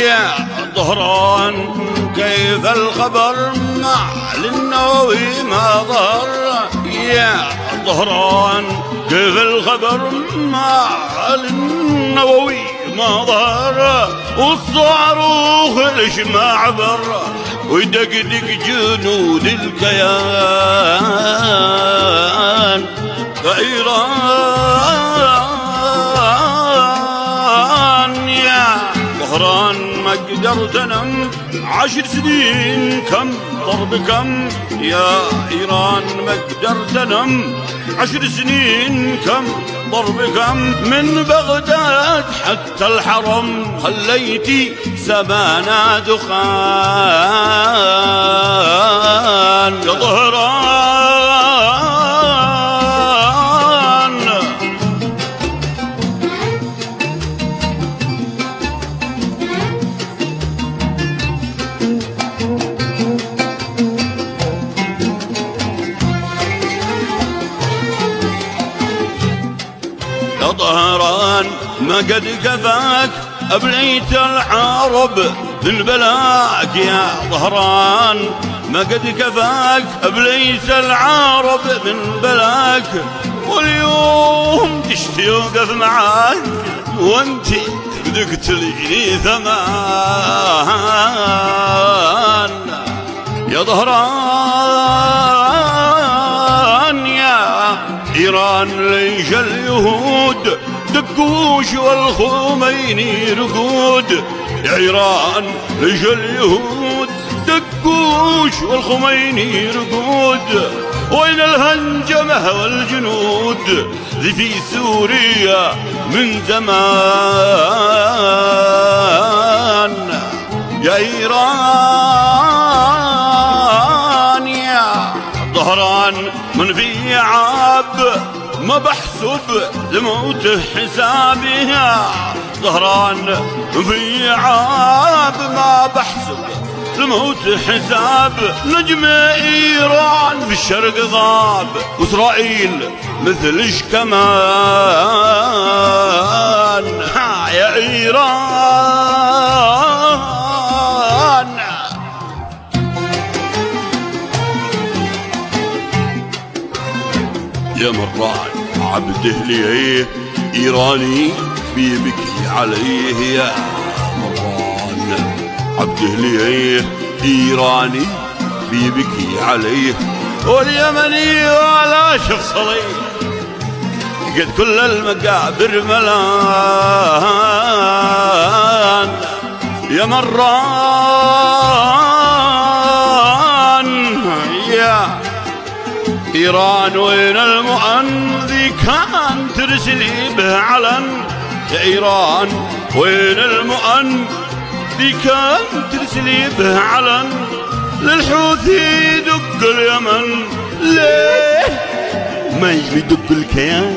يا ظهران كيف الخبر مع للنووي ما ضر؟ يا ظهران كيف الخبر مع للنووي ما ضر؟ والصاروخ الاشماع بر ويدقدق جنود الكيان فإيران يا ظهران ما قدرت انام 10 سنين كم ضرب كم يا ايران ما قدرت انام 10 سنين كم ضرب كم من بغداد حتى الحرم خليتي سمانا دخان يا ظهران يا ظهران ما قد كفاك أبليت العرب من بلاك يا ظهران ما قد كفاك أبليت العرب من بلاك واليوم تشتي وقف معاك وانتي بدك تلقيني ثمان يا ظهران يا إيران ليش اليهود دقوش والخميني رقود يا إيران ليش اليهود دقوش والخميني رقود وين الهنجمة والجنود ذي في سوريا من زمان يا إيران يا ظهران من في عاب ما بحسب لموته حسابي يا ظهران في عاب ما بحسب لموت حساب نجم إيران في الشرق غاب وإسرائيل مثلش كمان يا إيران يا مران عبد أهلي إيراني بيبكي عليه يا مران عبد أهلي إيراني بيبكي عليه واليمني ولا شخص لي قد كل المقابر ملان يا مران يا إيران وين المؤن ذي كان ترسلي به علن يا إيران وين المؤن ذي كان ترسلي به علن للحوثي يدق اليمن ليه ما يدق الكيان